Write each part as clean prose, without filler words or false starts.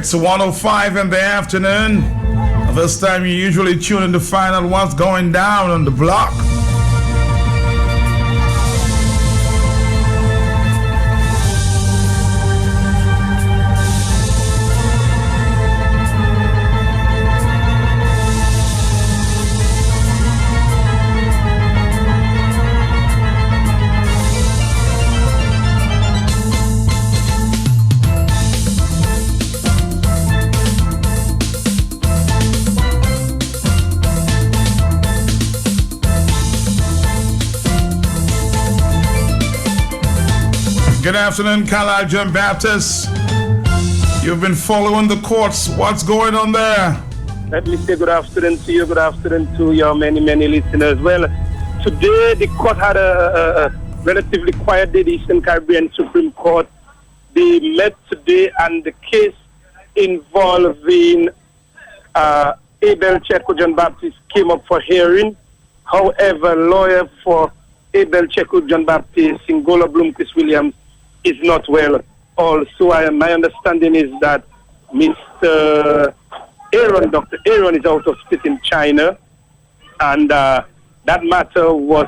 It's 1:05 in the afternoon. This time you usually tune in to find out what's going down on the block. Good afternoon, Carlisle John Baptist. You've been following the courts. What's going on there? Let me say good afternoon to you. Good afternoon to your many listeners. Well, today the court had a relatively quiet day. The Eastern Caribbean Supreme Court. They met today, and the case involving Abel Checo John Baptist came up for hearing. However, lawyer for Abel Checo John Baptist, Singola Bloomquist Williams, is not well. Also, my understanding is that Mr. Aaron, Dr. Aaron, is out of state in China, and that matter was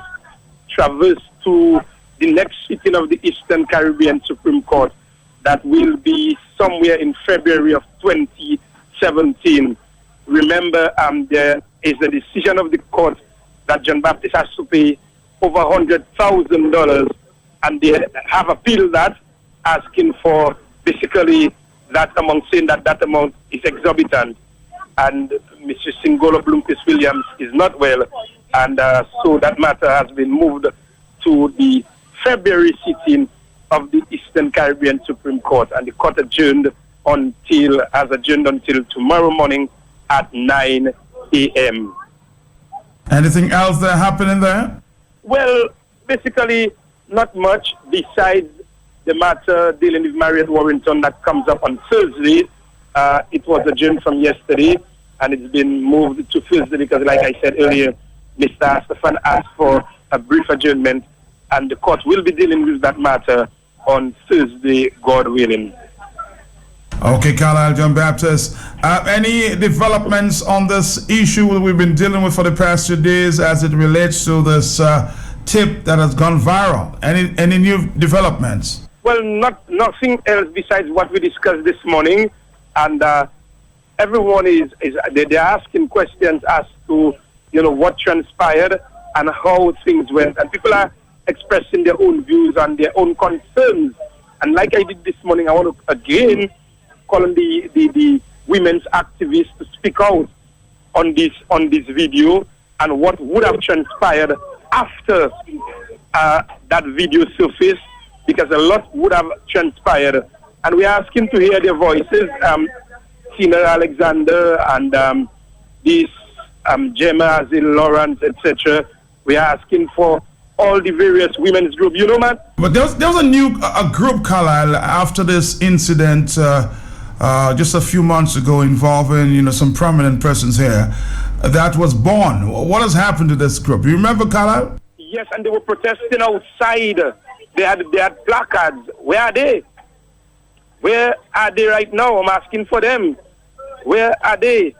traversed to the next sitting of the Eastern Caribbean Supreme Court that will be somewhere in February of 2017. Remember, there is a decision of the court that John Baptist has to pay over $100,000, and they have appealed that, asking for basically that amount, saying that that amount is exorbitant. And Mr. Singola Bloomquist Williams is not well, and so that matter has been moved to the February sitting of the Eastern Caribbean Supreme Court, and the court has adjourned until tomorrow morning at 9 a.m. Anything else that happening there? Well, basically, not much besides the matter dealing with Marriott Warrington that comes up on Thursday. It was adjourned from yesterday, and it's been moved to Thursday because, like I said earlier, Mr. Stefan asked for a brief adjournment, and the court will be dealing with that matter on Thursday, God willing. Okay, Carlisle John Baptist. Any developments on this issue that we've been dealing with for the past 2 days as it relates to this tip that has gone viral? Any new developments? Well, nothing else besides what we discussed this morning, and everyone they're asking questions as to what transpired and how things went, and people are expressing their own views and their own concerns. And like I did this morning, I want to again call on the women's activists to speak out on this video and what would have transpired after that video surfaced, because a lot would have transpired, and we're asking to hear their voices. Tina Alexander and this Gemma Azil Lawrence, etc. We're asking for all the various women's groups. Man. But there was a new group, Carlisle, after this incident just a few months ago involving some prominent persons here that was born. What has happened to this group? You remember, Carlisle? Yes, and they were protesting outside. They had placards. Where are they? Where are they right now? I'm asking for them. Where are they?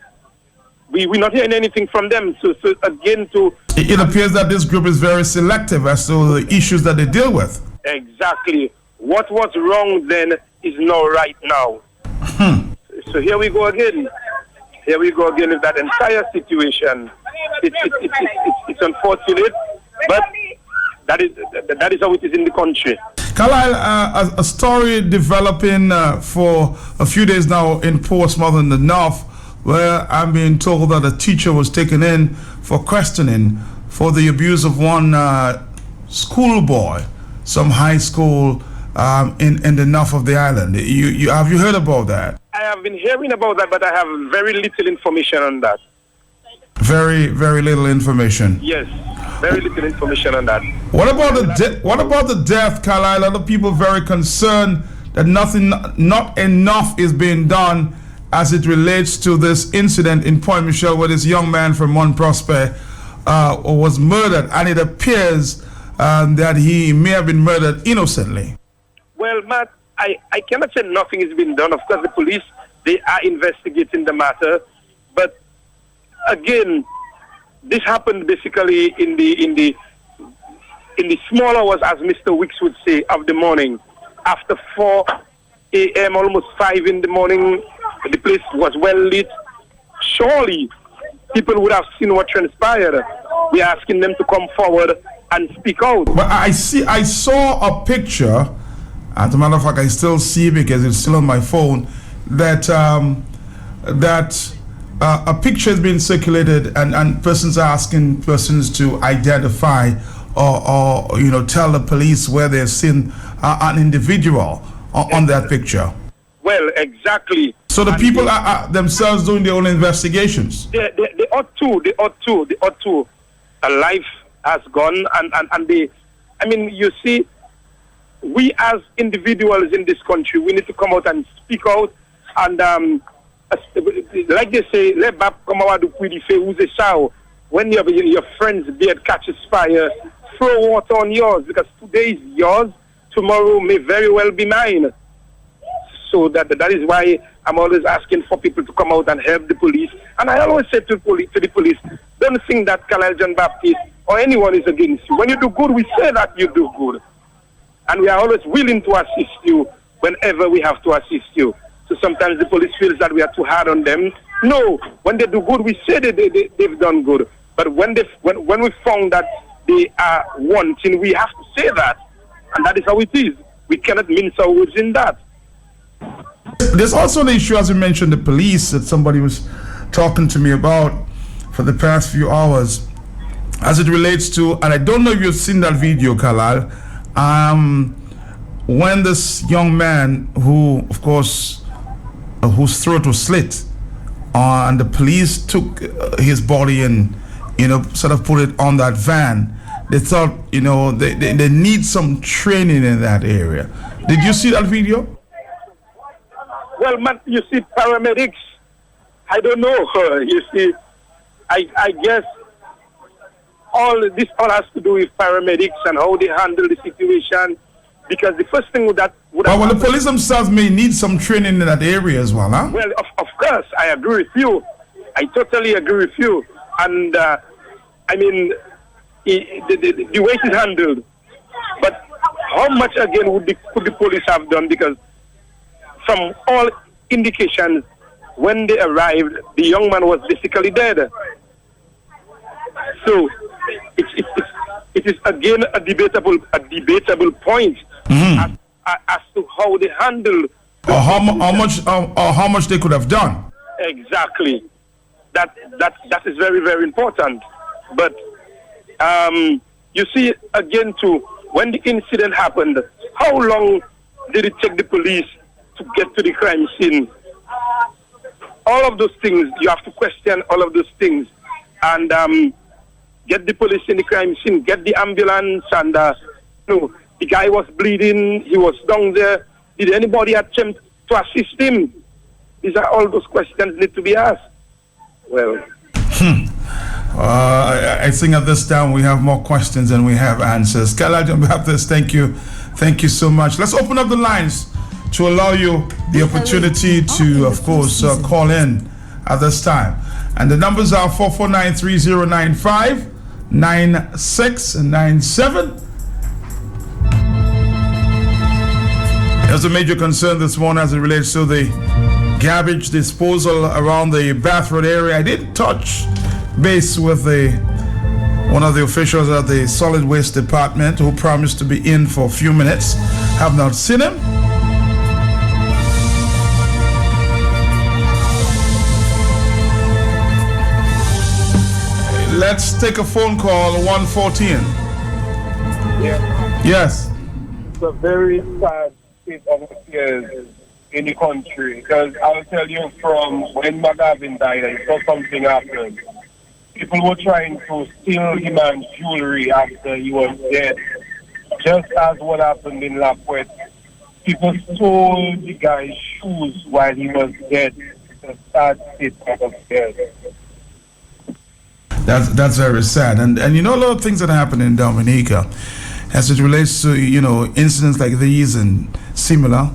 We're not hearing anything from them. So again, it appears that this group is very selective as to the issues that they deal with. Exactly. What was wrong then is now right now. So here we go again. Here we go again with that entire situation. It's unfortunate, but that is how it is in the country. Carlisle, a story developing for a few days now in Portsmouth in the north, where I'm being told that a teacher was taken in for questioning for the abuse of one schoolboy, some high school in the north of the island. Have you heard about that? I have been hearing about that, but I have very little information on that. Very, very little information. Yes, very little information on that. What about the death, Carlisle? Other people very concerned that not enough is being done as it relates to this incident in Point Michelle, where this young man from Mont Prosper was murdered, and it appears that he may have been murdered innocently. Well, Matt, I cannot say nothing has been done. Of course, the police They are investigating the matter. But again, this happened basically in the small hours, as Mr. Wicks would say, of the morning. After 4 a.m., almost 5 in the morning, the place was well lit. Surely, people would have seen what transpired. We are asking them to come forward and speak out. But I saw a picture. As a matter of fact, I still see it because it's still on my phone. That a picture has been circulated, and persons are asking persons to identify or tell the police where they've seen an individual on that picture. Well, exactly. So the people are themselves doing their own investigations. They ought to. A life has gone, and they. I mean, you see, we as individuals in this country, we need to come out and speak out. And like they say, let back come out to who's a shower. When your friend's beard catches fire, throw water on yours, because today is yours, tomorrow may very well be mine. So that is why I'm always asking for people to come out and help the police. And I always say to the police, don't think that Kalal John Baptist or anyone is against you. When you do good, we say that you do good. And we are always willing to assist you whenever we have to assist you. So sometimes the police feels that we are too hard on them. No, when they do good, we say that they've done good. But when we found that they are wanting, we have to say that. And that is how it is. We cannot mince our words in that. There's also the issue, as you mentioned, the police that somebody was talking to me about for the past few hours, as it relates to, and I don't know if you've seen that video, Kalal, when this young man who, of course, whose throat was slit, and the police took his body and, sort of put it on that van. They thought, they need some training in that area. Did you see that video? Well, man, you see, paramedics, I don't know. You see, I guess all has to do with paramedics and how they handle the situation. Because the first thing that would have the police themselves may need some training in that area as well, huh? Well, of course, I agree with you. I totally agree with you. And, I mean, the way it is handled. But how much, again, could the police have done? Because from all indications, when they arrived, the young man was basically dead. So it is again a debatable point as to how they handle or how much they could have done. Exactly. That is very, very important. But you see, again, too, when the incident happened, how long did it take the police to get to the crime scene? All of those things, you have to question all of those things. And get the police in the crime scene, get the ambulance, and the guy was bleeding, he was down there. Did anybody attempt to assist him? These are all those questions need to be asked. Well, I think at this time we have more questions than we have answers. Kalal John Baptist, thank you so much. Let's open up the lines to allow you the opportunity to, of course, call in at this time. And the numbers are 449-3095, 9697. There's a major concern this morning as it relates to the garbage disposal around the Bath Road area. I did touch base with one of the officials at the Solid Waste Department who promised to be in for a few minutes. Have not seen him. Let's take a phone call, 114. Yeah. Yes. It's a very sad state of affairs in the country, because I'll tell you, from when McGavin died, I saw something happen. People were trying to steal the man's jewelry after he was dead, just as what happened in La Puette. People stole the guy's shoes while he was dead. It's a sad state of affairs. That's very sad, and a lot of things that happen in Dominica, as it relates to incidents like these and similar.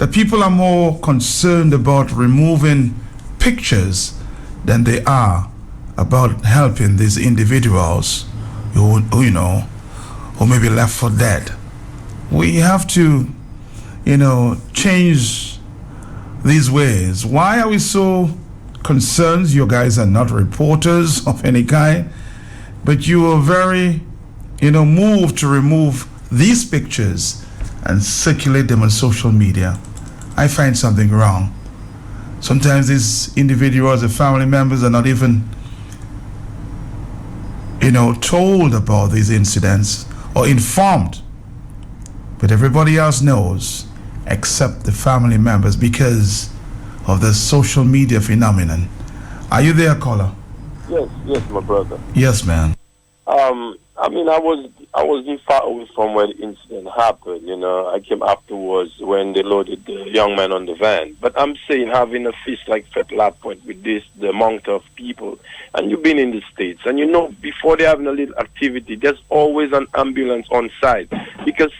that people are more concerned about removing pictures than they are about helping these individuals who may be left for dead. We have to, change these ways. Why are we so concerned? You guys are not reporters of any kind, but you are very, moved to remove these pictures and circulate them on social media. I find something wrong. Sometimes these individuals, the family members, are not even, told about these incidents or informed. But everybody else knows except the family members because of the social media phenomenon. Are you there, caller? Yes, my brother. Yes, man. I wasn't far away from where the incident happened. I came afterwards when they loaded the young man on the van. But I'm saying having a feast like Fete La Pointe with the amount of people, and you've been in the States, and before they're having a little activity, there's always an ambulance on site because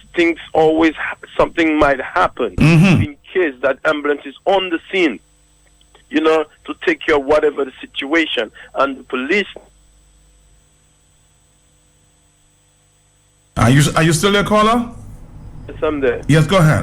something might happen in case that ambulance is on the scene, to take care of whatever the situation. And the police. Are you still there, caller? Yes, I'm there. Yes, go ahead.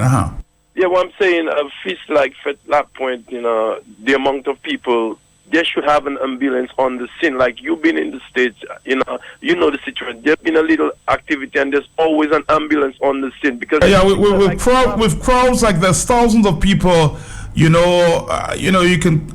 Yeah, what I'm saying, a feast like Fete La Pointe, the amount of people, they should have an ambulance on the scene. Like you've been in the States, you know the situation. There's been a little activity, and there's always an ambulance on the scene because with crowds like there's thousands of people. You can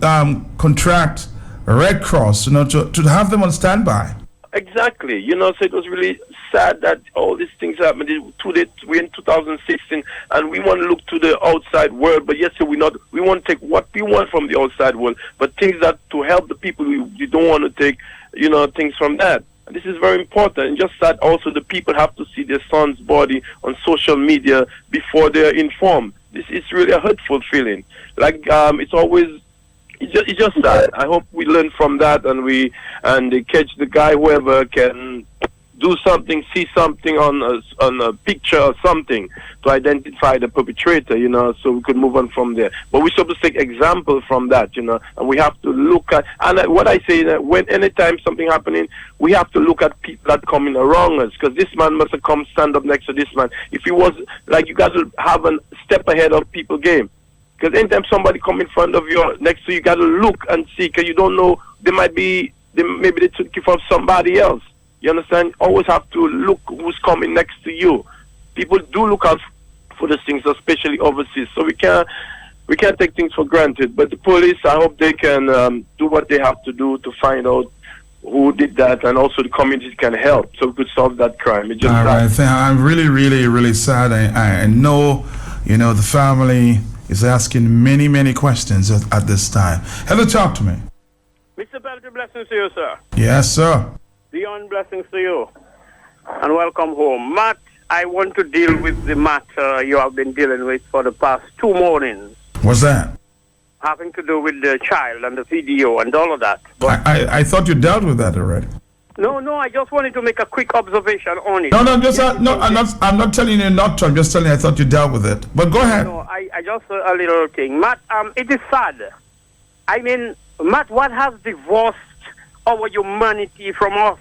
contract Red Cross, to have them on standby. Exactly. So it was really sad that all these things happened. We're in 2016, and we want to look to the outside world, but yes, we want to take what we want from the outside world, but things that to help the people, we don't want to take, things from that. And this is very important. And just that also the people have to see their son's body on social media before they're informed. This is really a hurtful feeling. Like, it's just sad. I hope we learn from that and they catch the guy, whoever can do something, see something on a picture or something to identify the perpetrator, so we could move on from there. But we're supposed to take example from that, and we have to look at, and what I say that anytime something happening, we have to look at people that coming around us, because this man must have come stand up next to this man. If he was, like, you got to have a step ahead of people game. Because anytime somebody come in front of you, next to you, got to look and see, because you don't know, maybe they took you from somebody else. You understand? Always have to look who's coming next to you. People do look out for these things, especially overseas. So we can't take things for granted. But the police, I hope they can do what they have to do to find out who did that, and also the community can help so we could solve that crime. All right. I'm really, really, really sad. I know, the family is asking many, many questions at this time. Hello, talk to me. Mr. Belton, blessings to you, sir. Yes, sir. Beyond blessings to you. And welcome home. Matt, I want to deal with the matter you have been dealing with for the past 2 mornings. What's that? Having to do with the child and the video and all of that. But I thought you dealt with that already. No, I just wanted to make a quick observation on it. I'm not telling you not to. I'm just telling you I thought you dealt with it. But go ahead. No, I just a little thing. Matt, it is sad. I mean, Matt, what has divorced our humanity from us?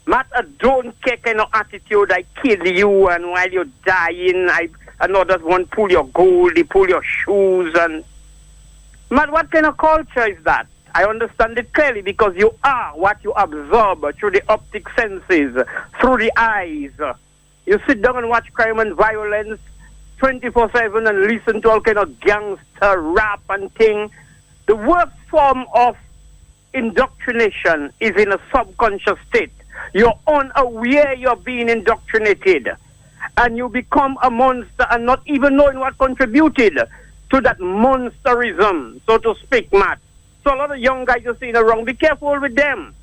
Matt, I don't care kind of attitude. I kill you, and while you're dying, another one pull your gold, they pull your shoes, and Matt, what kind of culture is that? I understand it clearly because you are what you absorb through the optic senses, through the eyes. You sit down and watch crime and violence 24/7 and listen to all kind of gangster rap and thing. The worst form of indoctrination is in a subconscious state. You're unaware you're being indoctrinated, and you become a monster and not even knowing what contributed to that monsterism, so to speak, Matt. So a lot of young guys you're seeing around, be careful with them.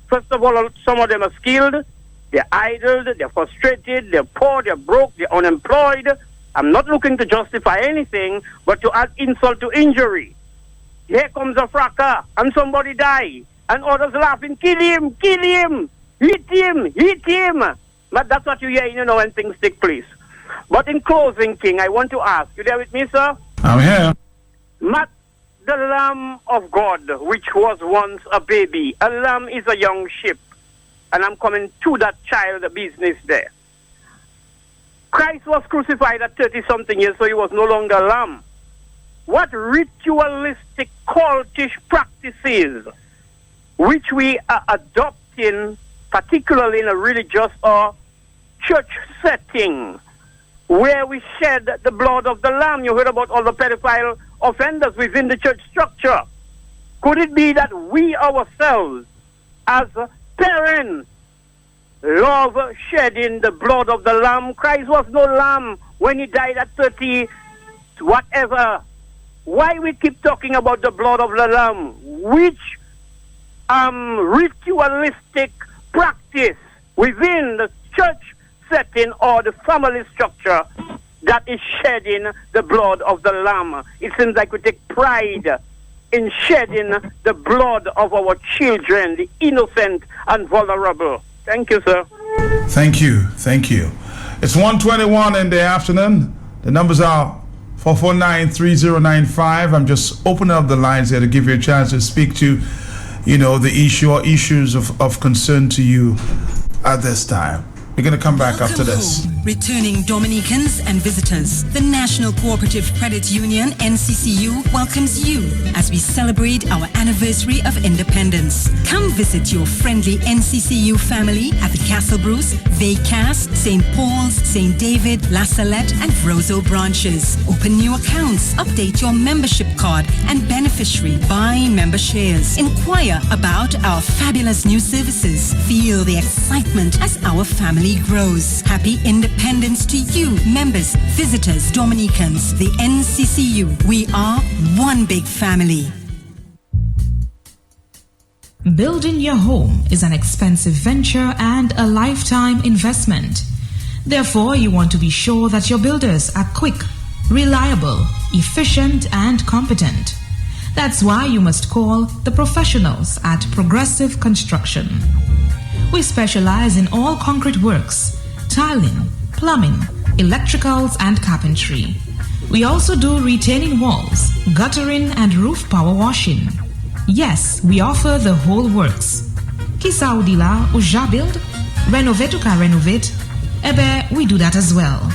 First of all, some of them are skilled, they're idle, they're frustrated, they're poor, they're broke, they're unemployed. I'm not looking to justify anything, but to add insult to injury. Here comes a fracas, and somebody die, and others laughing, kill him, hit him. But that's what you hear, when things take place. But in closing, King, I want to ask, you there with me, sir? I'm here. Matt, the Lamb of God, which was once a baby. A lamb is a young sheep. And I'm coming to that child business there. Christ was crucified at 30-something years, so he was no longer a lamb. What ritualistic, cultish practices which we are adopting, particularly in a religious or church setting, where we shed the blood of the lamb. You heard about all the pedophile offenders within the church structure. Could it be that we ourselves, as parents, love shedding the blood of the lamb? Christ was no lamb when he died at 30, whatever. Why we keep talking about the blood of the lamb? Which ritualistic practice within the church setting or the family structure that is shedding the blood of the lamb? It seems like we take pride in shedding the blood of our children, the innocent and vulnerable. Thank you, sir. Thank you. Thank you. It's 1:21 in the afternoon. The numbers are 449-3095. I'm just opening up the lines here to give you a chance to speak to, the issue or issues of concern to you at this time. We're going to come back after this. Home. Returning Dominicans and visitors, the National Cooperative Credit Union, NCCU, welcomes you as we celebrate our anniversary of independence. Come visit your friendly NCCU family at the Castle Bruce, Vacast, St. Paul's, St. David, La Salette, and Roseau branches. Open new accounts, update your membership card and beneficiary, buy member shares. Inquire about our fabulous new services. Feel the excitement as our family grows. Happy independence to you, members, visitors, Dominicans, the NCCU. We are one big family. Building your home is an expensive venture and a lifetime investment. Therefore, you want to be sure that your builders are quick, reliable, efficient, and competent. That's why you must call the professionals at Progressive Construction. We specialize in all concrete works, tiling, plumbing, electricals, and carpentry. We also do retaining walls, guttering, and roof power washing. Yes, we offer the whole works. Ki sa ou di la ou ja build? Renovate ou ka renovate? Ebe, we do that as well.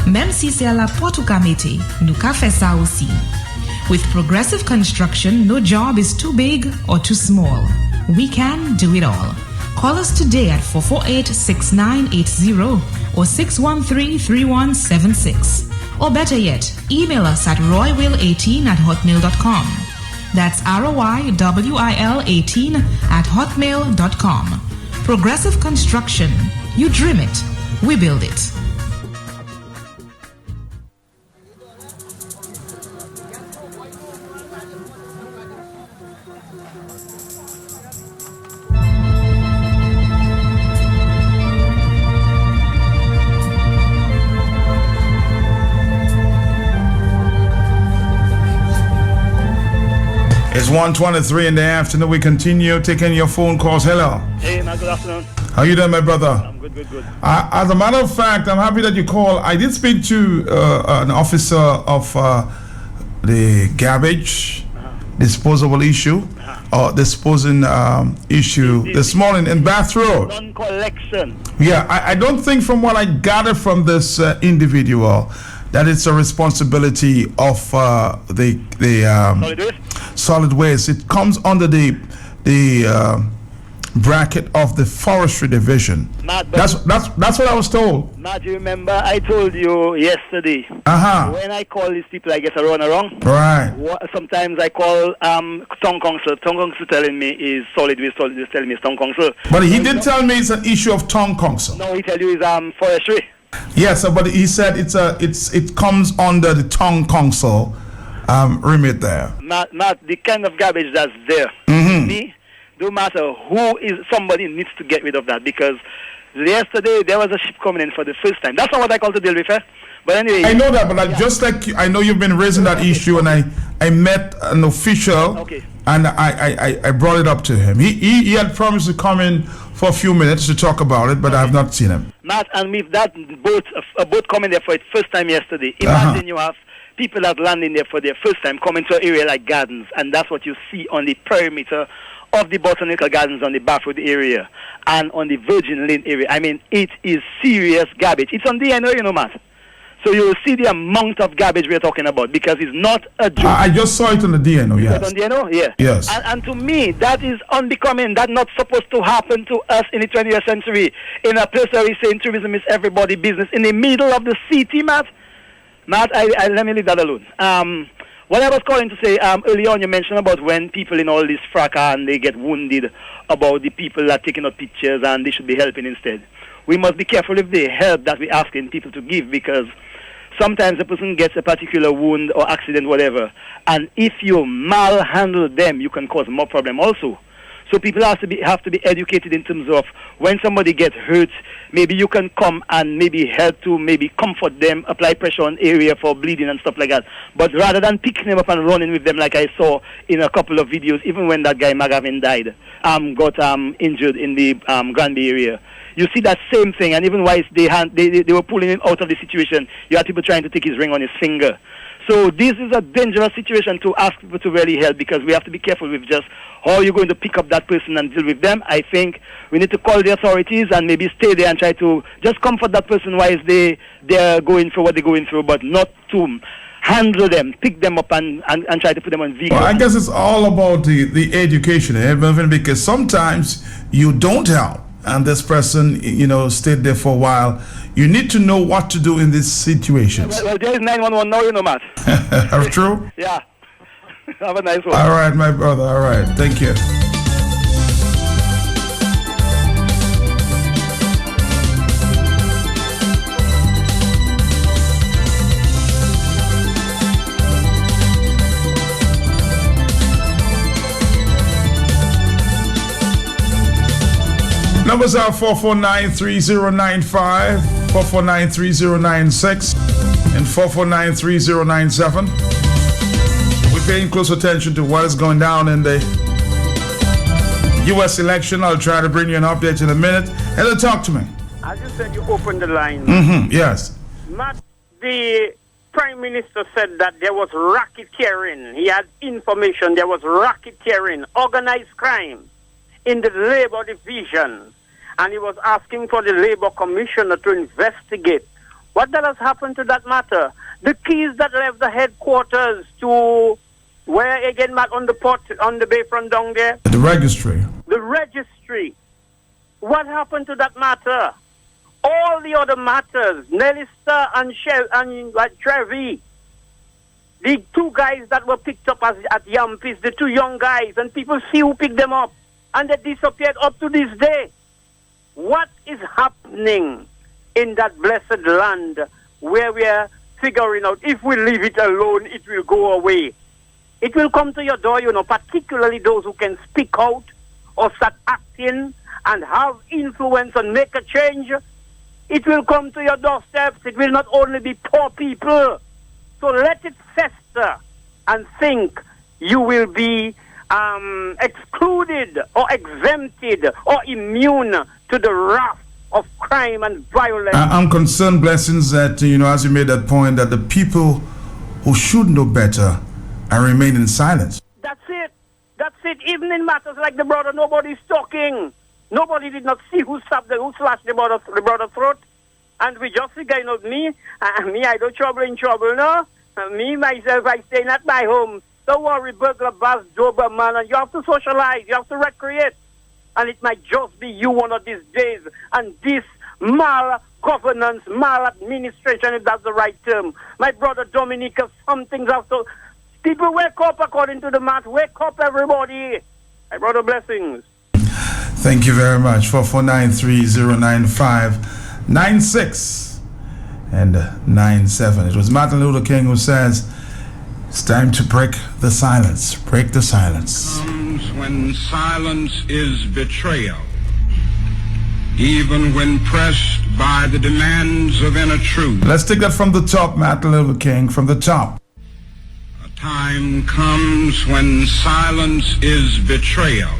Mem si se la pot ou ka mete, nou ka fe sa aussi. With Progressive Construction, no job is too big or too small. We can do it all. Call us today at 448-6980 or 613-3176. Or better yet, email us at roywil18@hotmail.com. That's ROYWIL18@hotmail.com. Progressive Construction. You dream it. We build it. It's 1:23 in the afternoon. We continue taking your phone calls. Hello. Hey, man, good afternoon. How you doing, my brother? I'm good. As a matter of fact, I'm happy that you called. I did speak to an officer of the garbage disposable issue, or disposing issue this morning in Bath Road. Non-collection. Yeah, I don't think from what I gathered from this individual that it's a responsibility of the solid waste. It comes under the bracket of the forestry division. Matt, that's what I was told. Matt, you remember I told you yesterday. When I call these people, I get a run around. Right. Sometimes I call town council. Town council telling me is solid waste. Solid waste telling me is town council. But he did tell me it's an issue of town council. No, he tell you it's forestry. Yes, but he said it comes under the town council remit there. Matt, the kind of garbage that's there. Me, no matter who is, somebody needs to get rid of that, because yesterday there was a ship coming in for the first time. That's not what I call to deal with, But anyway, I know that, but just like I know you've been raising that issue, and I met an official, and I brought it up to him. He had promised to come in for a few minutes to talk about it, but I have not seen him. Matt, and with that a boat coming there for its first time yesterday, imagine you have people that landing there for their first time coming to an area like Gardens, and that's what you see on the perimeter of the Botanical Gardens on the Bafford area and on the Virgin Lane area. I mean, it is serious garbage. It's on DNO, you know, Matt. So you will see the amount of garbage we're talking about, because it's not a joke. I just saw it on the DNO, yes. On DNO, yeah. Yes. And to me, that is unbecoming. That's not supposed to happen to us in the 20th century, in a place where we say tourism is everybody's business, in the middle of the city, Matt. Matt, let me leave that alone. What I was calling to say, earlier on you mentioned about when people in all this fracas and they get wounded, about the people that are taking up pictures and they should be helping instead. We must be careful if they help that we're asking people to give, because sometimes a person gets a particular wound or accident, whatever, and if you malhandle them, you can cause more problem also. So people have to be educated in terms of when somebody gets hurt, maybe you can come and maybe help to maybe comfort them, apply pressure on area for bleeding and stuff like that. But rather than picking them up and running with them like I saw in a couple of videos, even when that guy McGavin died, got injured in the Granby area. You see that same thing, and even while they were pulling him out of the situation, you had people trying to take his ring on his finger. So this is a dangerous situation to ask people to really help, because we have to be careful with just how you're going to pick up that person and deal with them. I think we need to call the authorities and maybe stay there and try to just comfort that person while they're going through what they're going through, but not to handle them, pick them up and try to put them on vehicles. Well, I guess it's all about the education, because sometimes you don't help, and this person, stayed there for a while. You need to know what to do in these situations. Well, there is 911 now, you know, Matt. True? Yeah. Have a nice one. All right, my brother. All right. Thank you. Numbers are 449-3095, 449-3096, and 449-3097. We're paying close attention to what is going down in the U.S. election. I'll try to bring you an update in a minute. Hello, talk to me. As you said, you opened the line. Yes. Matt, the Prime Minister said that there was racketeering. He had information there was racketeering, organized crime in the Labour division. And he was asking for the Labour Commissioner to investigate. What that has happened to that matter? The keys that left the headquarters to where again, Matt, on the port, on the bayfront down there? The registry. The registry. What happened to that matter? All the other matters, Nellister and Trevi, the two guys that were picked up at Yampis, the two young guys, and people see who picked them up, and they disappeared up to this day. What is happening in that blessed land where we are figuring out if we leave it alone, it will go away? It will come to your door, particularly those who can speak out or start acting and have influence and make a change. It will come to your doorsteps. It will not only be poor people. So let it fester and think you will be excluded or exempted or immune to the wrath of crime and violence. I'm concerned, Blessings, that, as you made that point, that the people who should know better are remaining in silence. That's it. Even in matters like the brother, nobody's talking. Nobody did not see who slashed the brother's throat. And we just figure, me, I don't trouble in trouble, no? Me, myself, I stay at my home. Don't worry, burglar, bass, Doberman, and you have to socialize, you have to recreate. And it might just be you one of these days. And this mal-governance, mal-administration, if that's the right term. My brother Dominica, some things have to... People wake up according to the math. Wake up, everybody. My brother, blessings. Thank you very much. 449-3095-96 and 97. It was Martin Luther King who says, it's time to break the silence. Break the silence. Comes when silence is betrayal, even when pressed by the demands of inner truth. Let's take that from the top, Martin Luther King, from the top. A time comes when silence is betrayal,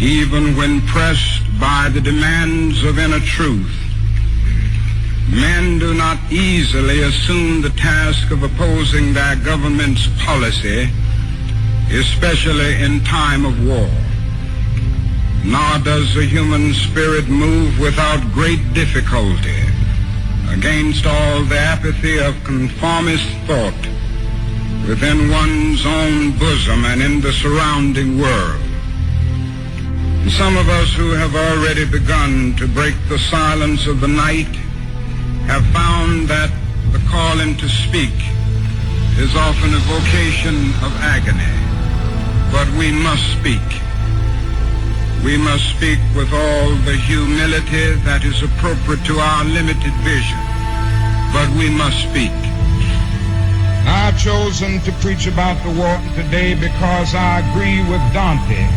even when pressed by the demands of inner truth. Men do not easily assume the task of opposing their government's policy, especially in time of war. Nor does the human spirit move without great difficulty against all the apathy of conformist thought within one's own bosom and in the surrounding world. And some of us who have already begun to break the silence of the night have found that the calling to speak is often a vocation of agony. But we must speak. We must speak with all the humility that is appropriate to our limited vision. But we must speak. I've chosen to preach about the war today because I agree with Dante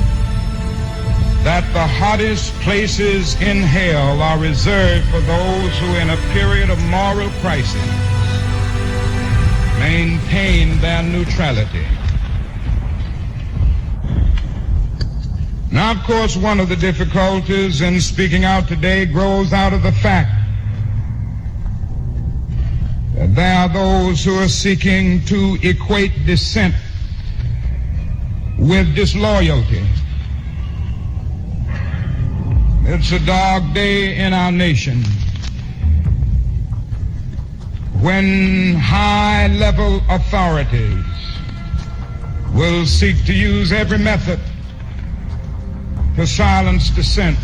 that the hottest places in hell are reserved for those who in a period of moral crisis maintain their neutrality. Now, of course, one of the difficulties in speaking out today grows out of the fact that there are those who are seeking to equate dissent with disloyalty. It's a dark day in our nation when high-level authorities will seek to use every method to silence dissent.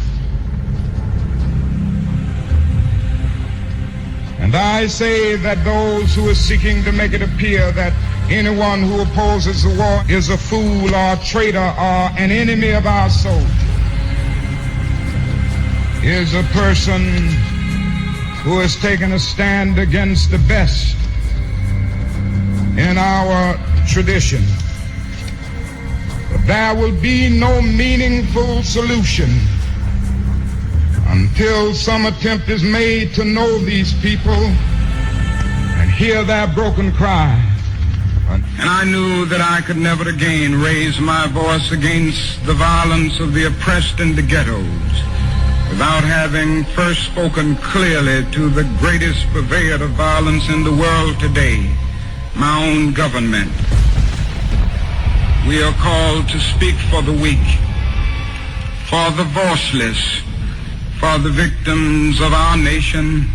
And I say that those who are seeking to make it appear that anyone who opposes the war is a fool or a traitor or an enemy of our soldiers is a person who has taken a stand against the best in our tradition. But there will be no meaningful solution until some attempt is made to know these people and hear their broken cry. And I knew that I could never again raise my voice against the violence of the oppressed in the ghettos without having first spoken clearly to the greatest purveyor of violence in the world today, my own government. We are called to speak for the weak, for the voiceless, for the victims of our nation,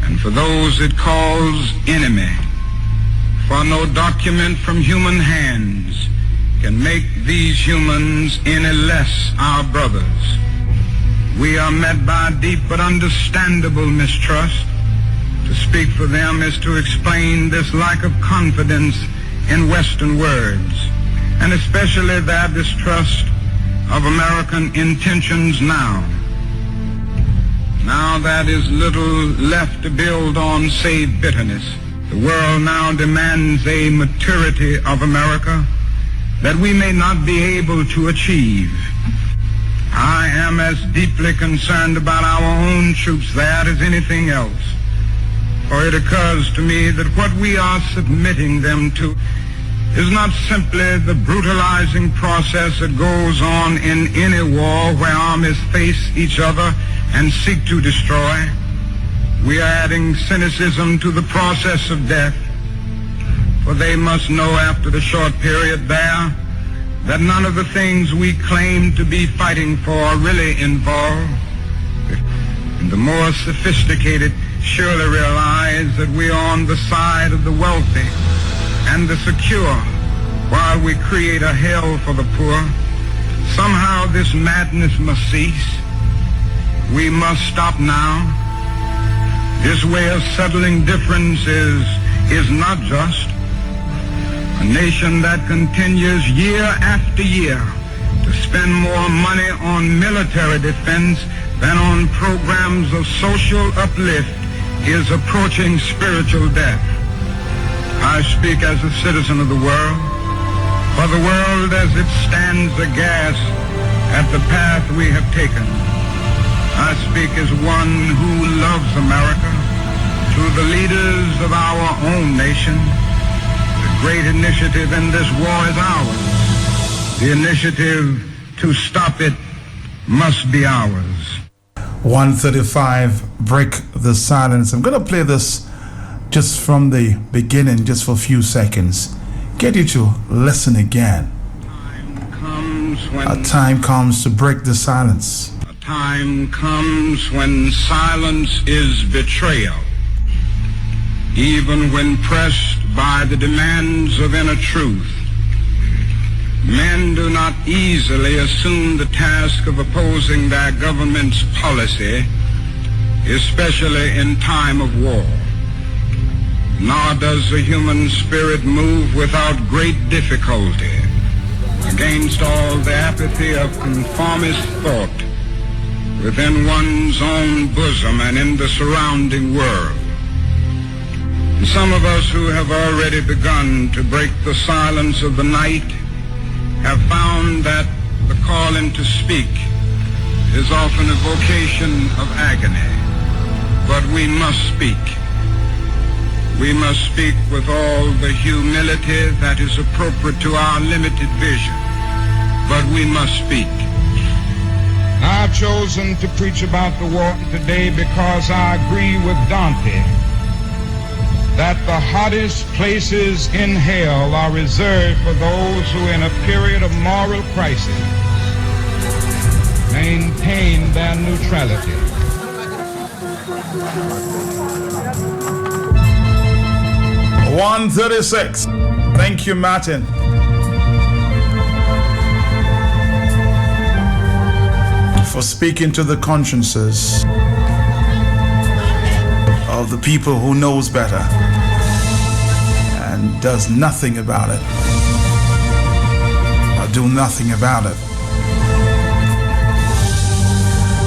and for those it calls enemy. For no document from human hands can make these humans any less our brothers. We are met by deep but understandable mistrust. To speak for them is to explain this lack of confidence in Western words, and especially their distrust of American intentions now. Now that is little left to build on save bitterness. The world now demands a maturity of America that we may not be able to achieve. I am as deeply concerned about our own troops there as anything else. For it occurs to me that what we are submitting them to is not simply the brutalizing process that goes on in any war where armies face each other and seek to destroy. We are adding cynicism to the process of death, for they must know after the short period there that none of the things we claim to be fighting for are really involved. And the more sophisticated surely realize that we are on the side of the wealthy and the secure while we create a hell for the poor. Somehow this madness must cease. We must stop now. This way of settling differences is not just. A nation that continues year after year to spend more money on military defense than on programs of social uplift is approaching spiritual death. I speak as a citizen of the world, for the world as it stands aghast at the path we have taken. I speak as one who loves America, to the leaders of our own nation. The great initiative in this war is ours. The initiative to stop it must be ours. 1:35, break the silence. I'm going to play this just from the beginning, just for a few seconds. Get you to listen again. A time comes to break the silence. A time comes when silence is betrayal. Even when pressed by the demands of inner truth, men do not easily assume the task of opposing their government's policy, especially in time of war. Nor does the human spirit move without great difficulty against all the apathy of conformist thought within one's own bosom and in the surrounding world. And some of us who have already begun to break the silence of the night have found that the calling to speak is often a vocation of agony. But we must speak. We must speak with all the humility that is appropriate to our limited vision. But we must speak. I've chosen to preach about the war today because I agree with Dante that the hottest places in hell are reserved for those who in a period of moral crisis maintain their neutrality. $1.36. Thank you, Martin. For speaking to the consciences of the people who knows better and does nothing about it, or do nothing about it.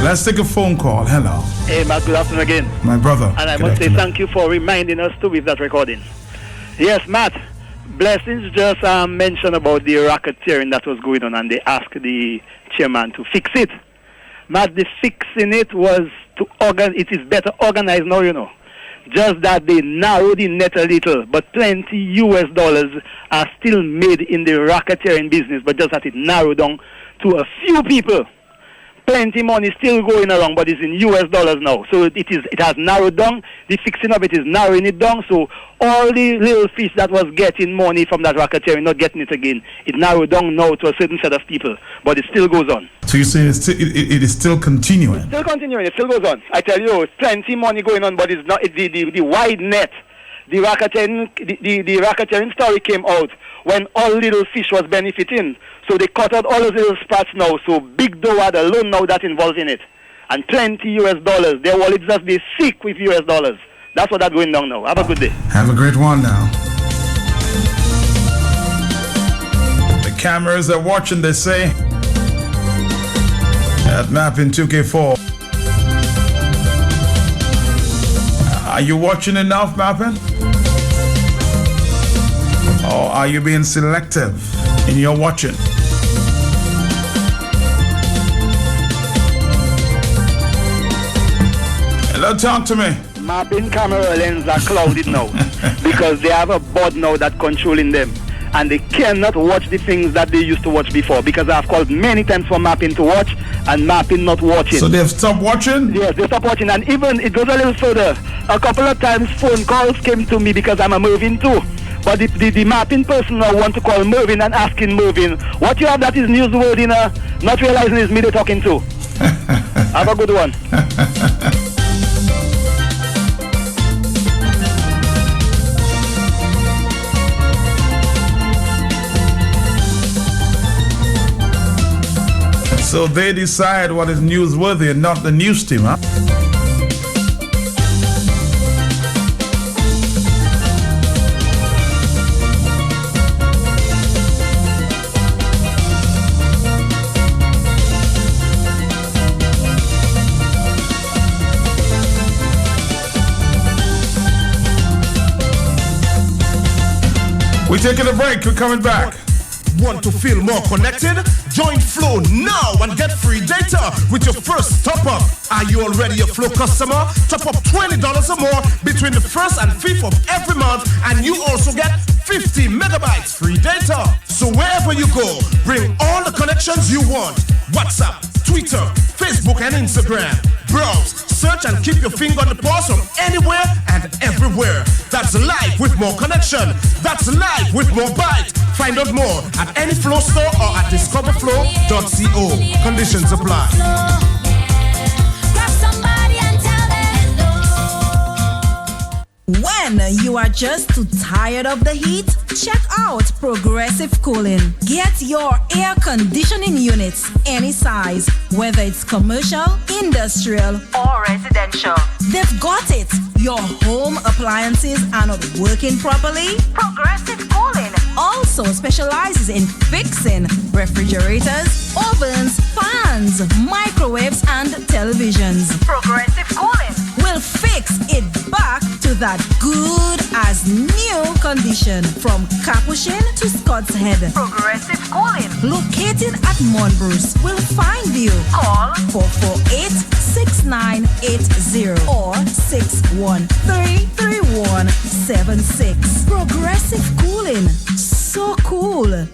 Let's take a phone call. Hello. Hey, Matt, good afternoon again. My brother. And I good must say afternoon. thank you for reminding us to with that recording. Yes, Matt, Blessings just mentioned about the racketeering that was going on, and they asked the chairman to fix it. Matt, the fixing it was to it is better organized now, you know. Just that they narrowed the net a little, but plenty US dollars are still made in the racketeering business, but just that it narrowed down to a few people. Plenty money still going around, but it's in US dollars now. So it has narrowed down. The fixing of it is narrowing it down. So all the little fish that was getting money from that racketeering, not getting it again, it narrowed down now to a certain set of people, but it still goes on. So you say it is still continuing? It's still continuing. It still goes on. I tell you, it's plenty money going on, but it's not the wide net. The racketeering story came out when all little fish was benefiting. So they cut out all those little spots now. So big dough had alone now that involved in it. And plenty US dollars. Their wallets just be sick with US dollars. That's what that's going down now. Have a good day. Have a great one now. The cameras are watching, they say, at Mapping 2K4. Are you watching enough, Mapping? Or are you being selective in your watching? Hello, talk to me. Mapping camera lens are clouded now because they have a board now that controlling them, and they cannot watch the things that they used to watch before, because I've called many times for Mapping to watch and Mapping not watching. So they've stopped watching? Yes, they stopped watching, and even it goes a little further. A couple of times phone calls came to me because I'm a Mervyn too. But the Mapping person now want to call Mervyn and asking Mervyn, what you have that is newsworthy, not realizing it's me they're talking to. Have a good one. So they decide what is newsworthy and not the news team, huh? We're taking a break. We're coming back. Want to feel more connected? Join Flow now and get free data with your first top-up. Are you already a Flow customer? Top up $20 or more between the 1st and 5th of every month, and you also get 50 megabytes free data. So wherever you go, bring all the connections you want. WhatsApp, Twitter, Facebook, and Instagram. Browse, search, and keep your finger on the pulse from anywhere and everywhere. That's live with more connection. That's live with more bite. Find out more at any Flow store or at discoverflow.co. Conditions apply. When you are just too tired of the heat, check out Progressive Cooling. Get your air conditioning units any size, whether it's commercial, industrial, or residential. They've got it. Your home appliances are not working properly? Progressive Cooling also specializes in fixing refrigerators, ovens, fans, microwaves, and televisions. Progressive Cooling will fix it back to that good as new condition from Capuchin to Scott's Head. Progressive Cooling, located at Monbruce, will find you. Call 448-6980 or 613-3176. Progressive Cooling, so cool.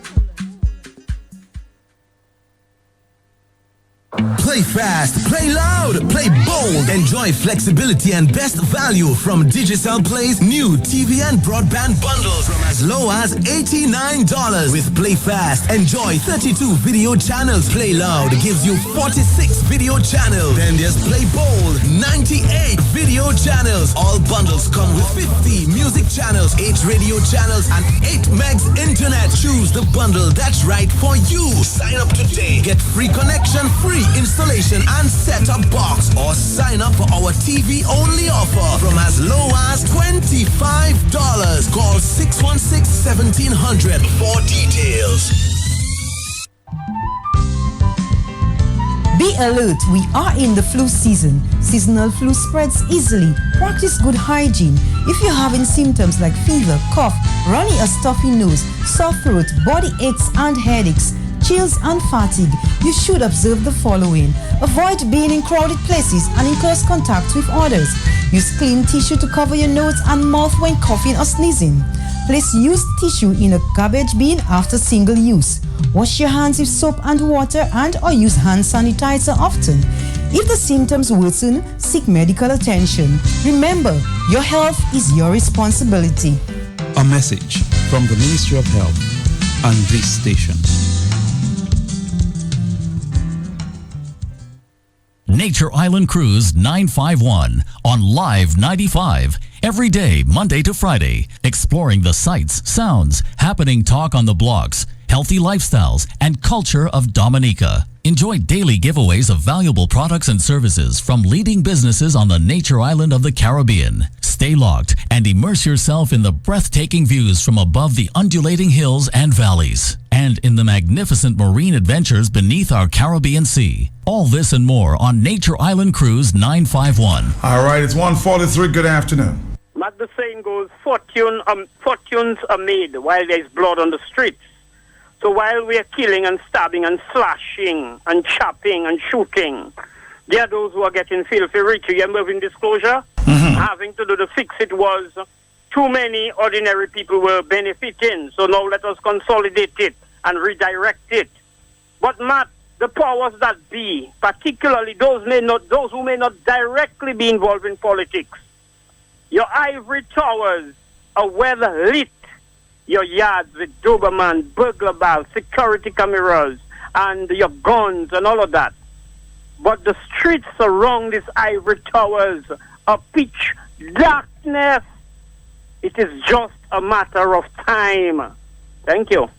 Play fast, play loud, play bold. Enjoy flexibility and best value from Digicel Play's new TV and broadband bundles from as low as $89. With Play Fast, enjoy 32 video channels. Play Loud gives you 46 video channels. Then there's Play Bold, 98 video channels. All bundles come with 50 music channels, 8 radio channels, and 8 megs internet. Choose the bundle that's right for you. Sign up today. Get free connection, free installation and set-top box, or sign up for our TV-only offer from as low as $25. Call 616-1700 for details. Be alert, we are in the flu season. Seasonal flu spreads easily. Practice good hygiene. If you're having symptoms like fever, cough, runny or stuffy nose, sore throat, body aches and headaches, chills and fatigue, you should observe the following. Avoid being in crowded places and in close contact with others. Use clean tissue to cover your nose and mouth when coughing or sneezing. Place used tissue in a garbage bin after single use. Wash your hands with soap and water and or use hand sanitizer often. If the symptoms worsen, seek medical attention. Remember, your health is your responsibility. A message from the Ministry of Health and this station. Nature Island Cruise 951 on Live 95. Every day, Monday to Friday, exploring the sights, sounds, happening talk on the blocks, healthy lifestyles, and culture of Dominica. Enjoy daily giveaways of valuable products and services from leading businesses on the Nature Island of the Caribbean. Stay locked and immerse yourself in the breathtaking views from above the undulating hills and valleys, and in the magnificent marine adventures beneath our Caribbean Sea. All this and more on Nature Island Cruise 951. All right, it's 1:43. Good afternoon. But the saying goes, fortunes are made while there's blood on the streets. So while we are killing and stabbing and slashing and chopping and shooting, there are those who are getting filthy rich. You remember in Disclosure? Having to do the fix it was too many ordinary people were benefiting. So now let us consolidate it and redirect it. But Matt, the powers that be, particularly those who may not directly be involved in politics, your ivory towers are well lit. Your yards with Doberman, burglar bars, security cameras, and your guns and all of that. But the streets around these ivory towers are pitch darkness. It is just a matter of time. Thank you.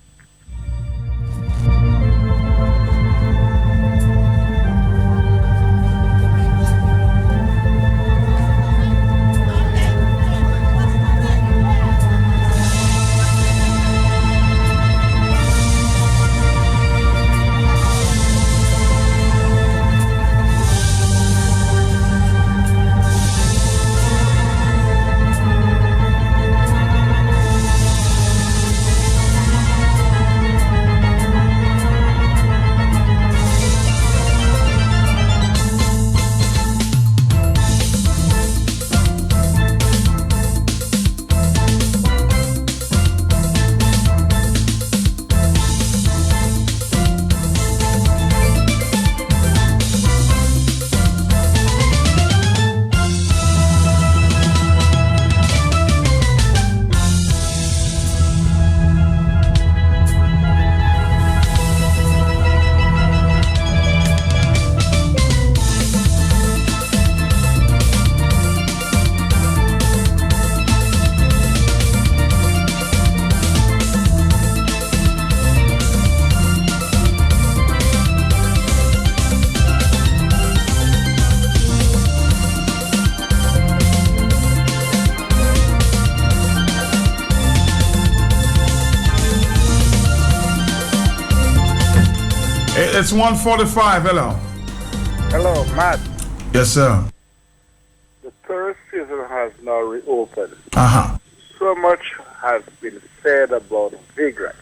It's 1:45. Hello. Hello, Matt. Yes, sir. The tourist season has now reopened. Uh-huh. So much has been said about vagrants.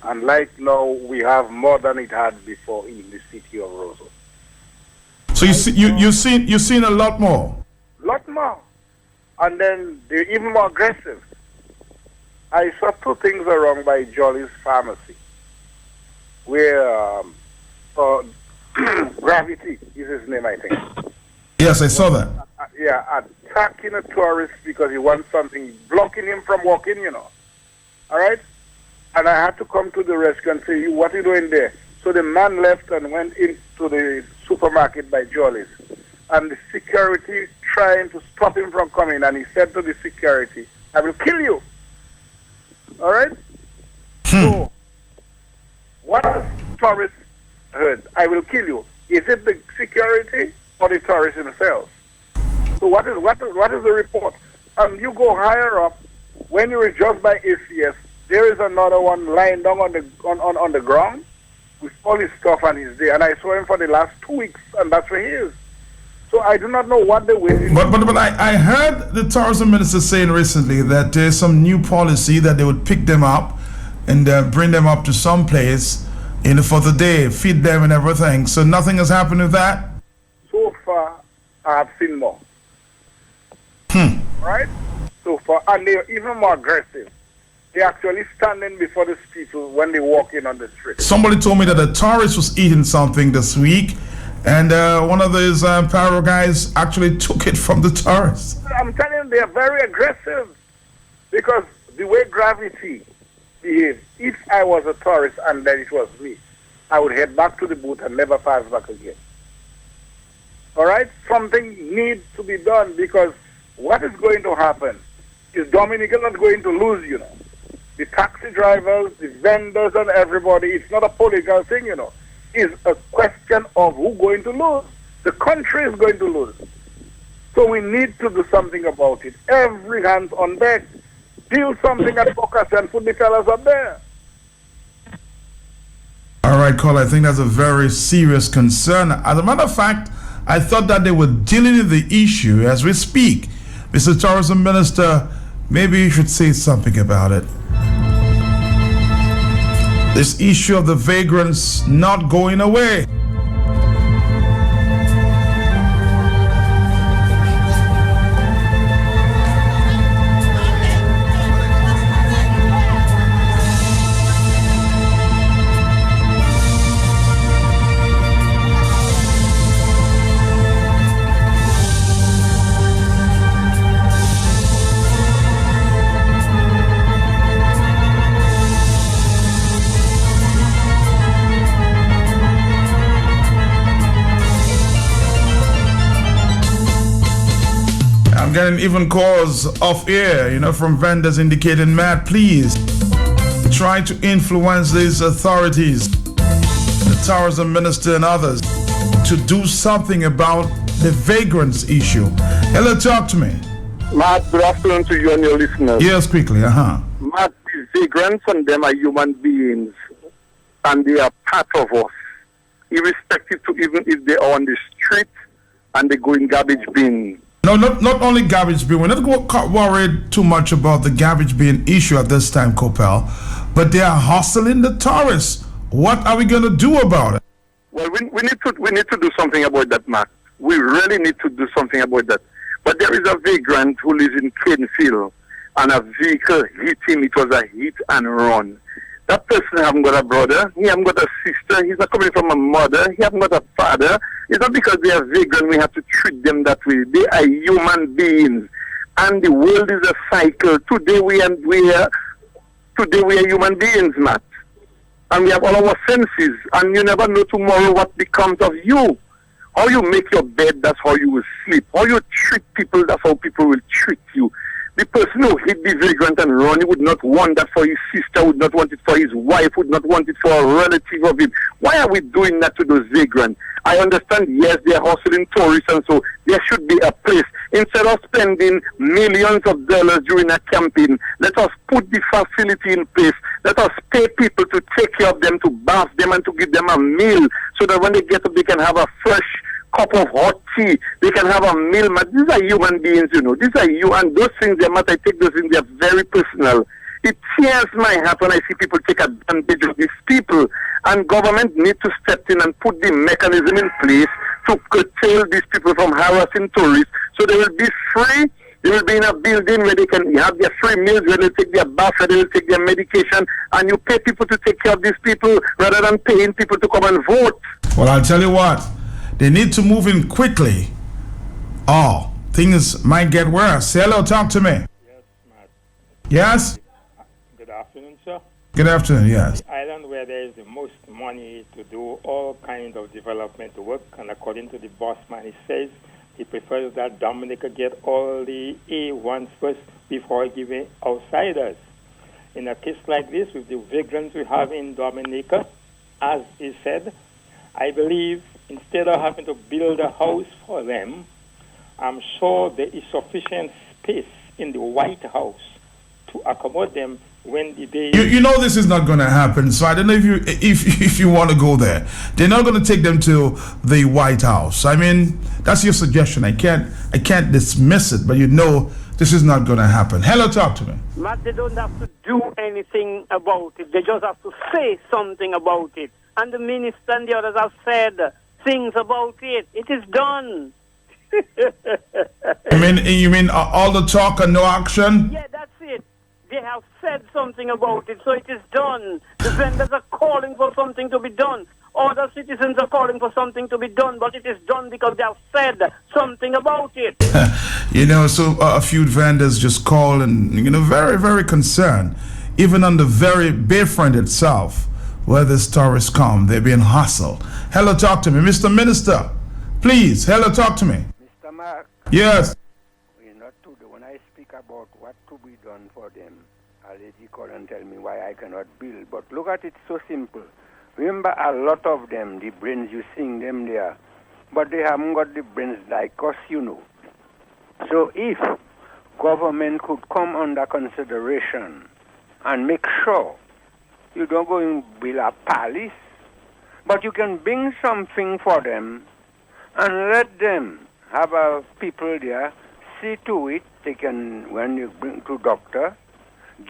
And like now, we have more than it had before in the city of Roseau. So you've seen a lot more. Lot more. And then they're even more aggressive. I saw two things around by Jolly's Pharmacy, where Gravity is his name, I think. Yes, I saw that. Yeah, attacking a tourist because he wants something, blocking him from walking, you know. All right? And I had to come to the rescue and say, what are you doing there? So the man left and went into the supermarket by Jolly's. And the security trying to stop him from coming. And he said to the security, I will kill you. All right? So, what has tourists heard? I will kill you. Is it the security or the tourists themselves? So what is the report? You go higher up, when you adjust by ACS, there is another one lying down on the ground with all his stuff and he's there. And I saw him for the last 2 weeks, and that's where he is. So I do not know what they're waiting. But I heard the tourism minister saying recently that there's some new policy that they would pick them up and bring them up to some place, for the day, feed them and everything. So nothing has happened with that? So far, I have seen more. Right? So far, and they're even more aggressive. They're actually standing before these people when they walk in on the street. Somebody told me that a tourist was eating something this week, and one of those Paro guys actually took it from the tourist. I'm telling you, they're very aggressive because the way Gravity behaves, if I was a tourist and then it was me, I would head back to the booth and never pass back again. All right? Something needs to be done because what is going to happen is Dominican not going to lose, you know. The taxi drivers, the vendors, and everybody. It's not a political thing, you know. It's a question of who's going to lose. The country is going to lose. So we need to do something about it. Every hand's on deck. Deal something at focus and put the fellas up there. All right, Cole, I think that's a very serious concern. As a matter of fact, I thought that they were dealing with the issue as we speak. Mr. Tourism Minister, maybe you should say something about it. This issue of the vagrants not going away. I'm getting even calls off air, from vendors indicating, Matt, please try to influence these authorities, the tourism minister and others, to do something about the vagrants issue. Hello, talk to me. Matt, good afternoon to you and your listeners. Yes, quickly, Matt, the vagrants and them are human beings, and they are part of us, irrespective to even if they are on the street and they go in garbage bin. No, not only garbage bin. We're not worried too much about the garbage bin issue at this time, Copel, but they are hustling the tourists. What are we going to do about it? Well, we need to do something about that, Matt. We really need to do something about that. But there is a vagrant who lives in Canefield, and a vehicle hit him. It was a hit and run. That person hasn't got a brother. He hasn't got a sister. He's not coming from a mother. He hasn't got a father. It's not because they are vagrant we have to treat them that way. They are human beings, and the world is a cycle. Today we are human beings, Matt, and we have all our senses. And you never know tomorrow what becomes of you. How you make your bed, that's how you will sleep. How you treat people, that's how people will treat you. The person who hit the vagrant and run, he would not want that for his sister, would not want it for his wife, would not want it for a relative of him. Why are we doing that to those vagrants? I understand, yes, they are hustling tourists, and so there should be a place. Instead of spending millions of dollars during a campaign, let us put the facility in place. Let us pay people to take care of them, to bath them, and to give them a meal, so that when they get up, they can have a fresh cup of hot tea. They can have a meal. These are human beings, you know. These are you, and those things, they matter. I take those things, they are very personal. It tears my heart when I see people take advantage of these people. And government need to step in and put the mechanism in place to curtail these people from harassing tourists. So they will be free. They will be in a building where they can have their free meals, where they take their bath, where they will take their medication. And you pay people to take care of these people rather than paying people to come and vote. Well, I'll tell you what. They need to move in quickly. Oh, things might get worse. Hello, talk to me. Yes, Matt. Yes? Good afternoon, sir. Good afternoon, yes. The island where there is the most money to do all kinds of development work, and according to the boss man, he says he prefers that Dominica get all the A1s first before giving outsiders. In a case like this, with the vagrants we have in Dominica, as he said, I believe instead of having to build a house for them, I'm sure there is sufficient space in the White House to accommodate them when the day... You know this is not going to happen, so I don't know if you want to go there. They're not going to take them to the White House. I mean, that's your suggestion. I can't dismiss it, but you know this is not going to happen. Hello, talk to me. Matt, they don't have to do anything about it. They just have to say something about it. And the minister and the others have said things about it. It is done. You mean all the talk and no action? Yeah, that's it. They have said something about it, so it is done. The vendors are calling for something to be done. Other citizens are calling for something to be done, but it is done because they have said something about it. So a few vendors just call and, very, very concerned. Even on the very Bayfront itself, where these tourists come, they're being hustled. Hello, talk to me. Mr. Minister, please, hello, talk to me. Mr. Mark. Yes. When I speak about what to be done for them, a lady call and tell me why I cannot build. But look at it so simple. Remember, a lot of them, the brains, you seeing them there, but they haven't got the brains like us, So if government could come under consideration and make sure you don't go and build a palace, but you can bring something for them and let them have people there, see to it, they can, when you bring to doctor,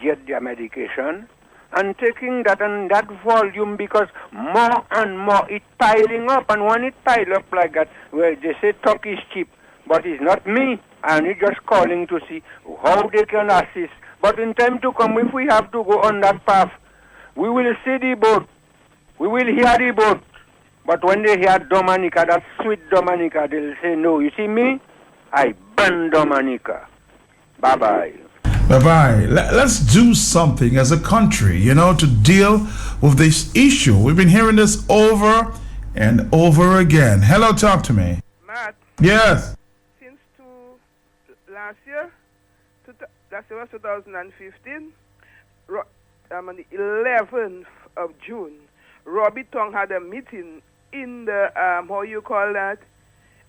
get their medication, and taking that and that volume, because more and more it's piling up, and when it piles up like that, well, they say talk is cheap, but it's not me, and it's just calling to see how they can assist. But in time to come, if we have to go on that path, we will see the boat, we will hear the boat, but when they hear Dominica, that sweet Dominica, they'll say, no, you see me, I ban Dominica. Bye-bye. Bye-bye. Let's do something as a country, to deal with this issue. We've been hearing this over and over again. Hello, talk to me. Matt. Yes. Since last year was 2015, on the 11th of June, Robbie Tong had a meeting in the,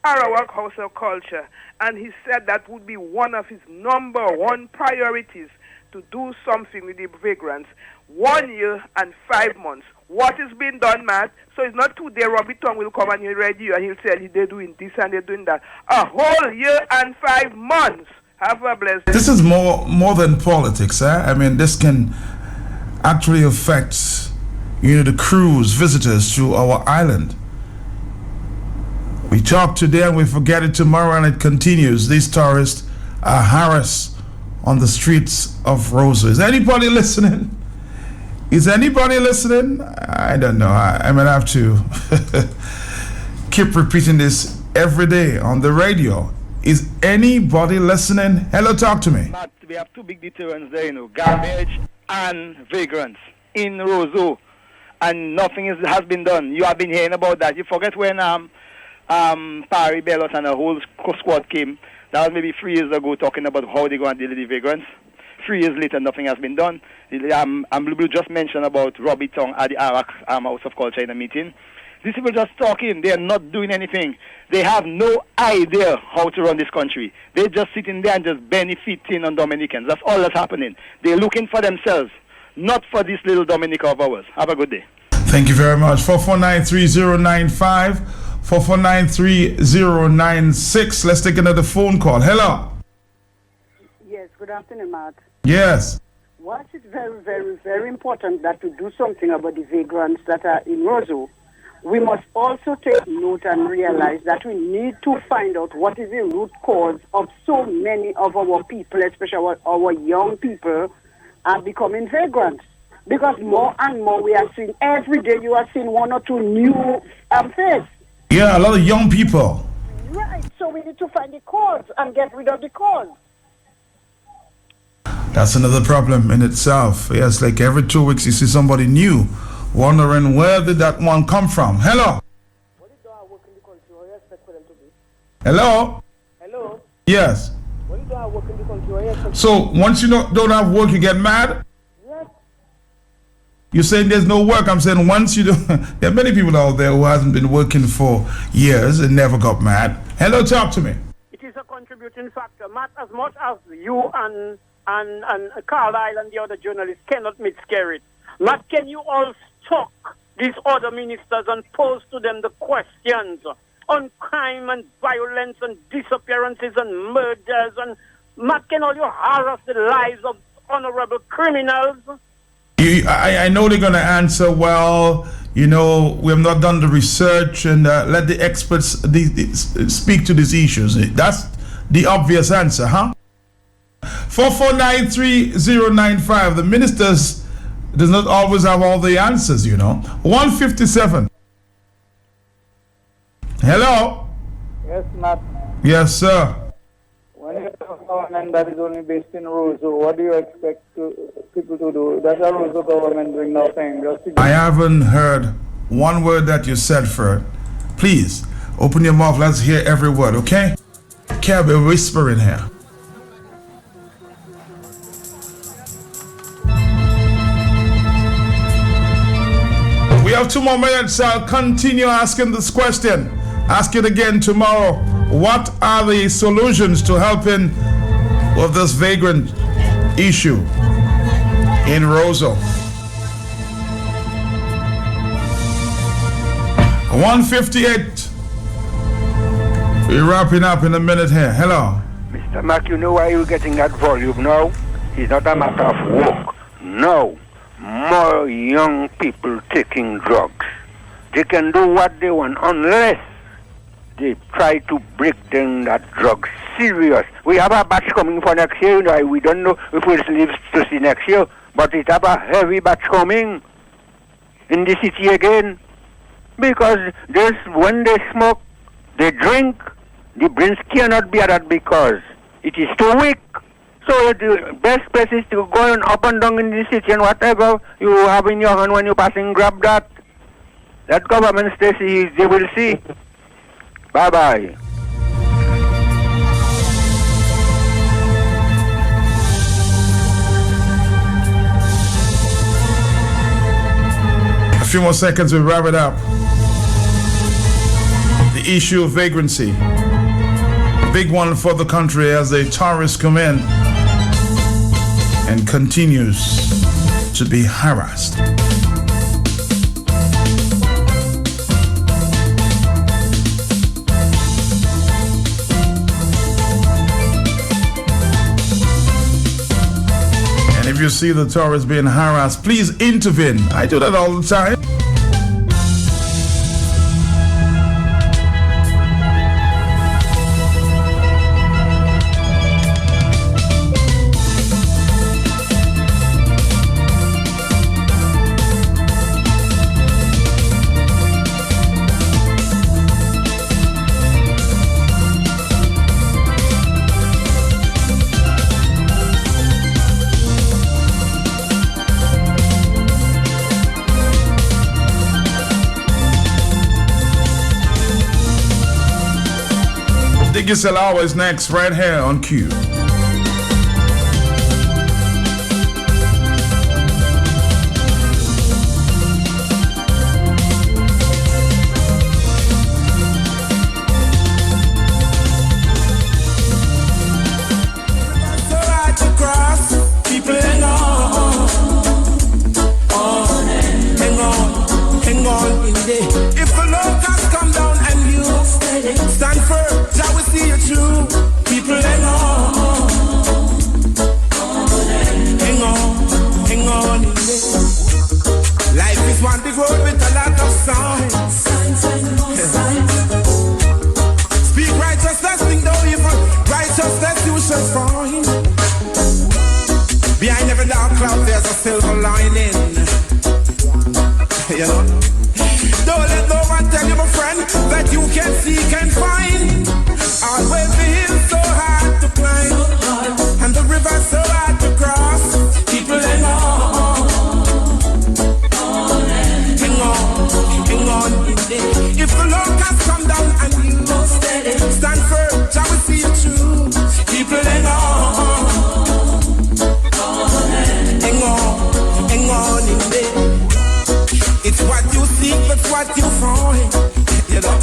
Arawak House of Culture, and he said that would be one of his number one priorities, to do something with the vagrants. 1 year and 5 months. What is being done, Matt? So it's not today Robbie Tong will come and he'll read you and he'll say they're doing this and they're doing that. A whole year and 5 months. Have a blessed day. This is more than politics, eh? I mean, this can actually affect, the cruise visitors to our island. We talk today and we forget it tomorrow, and it continues. These tourists are harassed on the streets of Roseau. Is anybody listening? I don't know. I might have to keep repeating this every day on the radio. Is anybody listening? Hello, talk to me. Matt, we have two big deterrents there, garbage and vagrants in Roseau, and nothing has been done. You have been hearing about that. You forget when Parry Bellos and the whole squad came. That was maybe 3 years ago, talking about how they're going to deal with the vagrants. 3 years later, nothing has been done. We just mentioned about Robbie Tong at the Arak House of Culture in a meeting. These people just talking. They are not doing anything. They have no idea how to run this country. They're just sitting there and just benefiting on Dominicans. That's all that's happening. They're looking for themselves, not for this little Dominica of ours. Have a good day. Thank you very much. 4493095, 4493096. Let's take another phone call. Hello. Yes, good afternoon, Matt. Yes. What is very, very, very important that to do something about the vagrants that are in Roseau. We must also take note and realize that we need to find out what is the root cause of so many of our people, especially our young people, are becoming vagrants. Because more and more we are seeing, every day you are seeing 1 or 2 new faces. Yeah, a lot of young people. Right, so we need to find the cause and get rid of the cause. That's another problem in itself. Yes, like every 2 weeks you see somebody new, wondering where did that one come from. Hello. Hello. Hello. Yes. So once you don't have work, you get mad. Yes. You're saying there's no work. I'm saying once you don't. There are many people out there who hasn't been working for years and never got mad. Hello, talk to me. It is a contributing factor, Matt, as much as you and Carlisle and the other journalists cannot miscarry it. Matt, can you all talk these other ministers and pose to them the questions on crime and violence and disappearances and murders? And Matt, can all you harass the lives of honorable criminals? I know they're going to answer, well, we have not done the research and let the experts speak to these issues. That's the obvious answer, huh? 4493095. The ministers does not always have all the answers, 157. Hello? Yes, Matt. Yes, sir. When you have a government that is only based in Roseau, what do you expect people to do? That's a Roseau government doing nothing. I haven't heard one word that you said, Fred. Please, open your mouth. Let's hear every word, okay? Can't be whispering here. We have 2 more minutes. I'll continue asking this question. Ask it again tomorrow. What are the solutions to helping with this vagrant issue in Roseau? 158. We're wrapping up in a minute here. Hello. Mr. Mac, you know why you're getting that volume now? It's not a matter of work. No. More young people taking drugs. They can do what they want unless they try to break down that drug serious. We have a batch coming for next year. We don't know if we'll live to see next year, but it have a heavy batch coming in the city again. Because when they smoke, they drink, the brains cannot be at that because it is too weak. So the best place is to go up and down in the city and whatever you have in your hand when you're passing, grab that. That government station, they will see. Bye-bye. A few more seconds, we'll wrap it up. The issue of vagrancy. A big one for the country as the tourists come in and continues to be harassed. And if you see the tourists being harassed, please intervene. I do that all the time. Digicel Hour is next, right here on Q. If the locusts come down and you stand firm, shall we see you through? People hang on, hang on. Life is one big road with a lot of signs. Speak righteousness, think no evil. Righteousness you shall find. Behind every dark cloud there's a silver lining. You know. Don't let no one tell you, my friend, that you can seek and find. Always the hills so hard to climb, and the river so hard to cross. People hang on, hang on. If the locusts come down and you stand firm, shall we see you through? People hang on, hang on in there. It's what you seek, that's what you find. You know?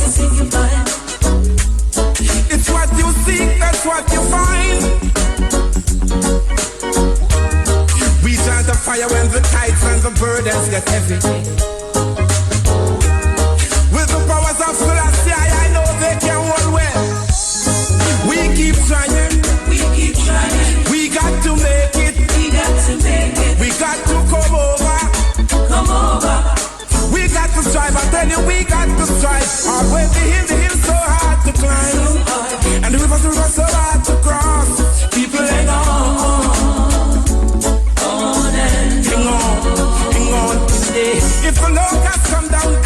It's what you seek, that's what you find. Reach out the fire when the kites and the burdens get heavy. With the powers of Selassie, I know they can hold well. We keep trying. We got to make it. We got to come over. We got to strive, I tell you, we got to strive. Always the hill so hard to climb, and the river so hard to cross. People hang on, hang on. If the locusts come down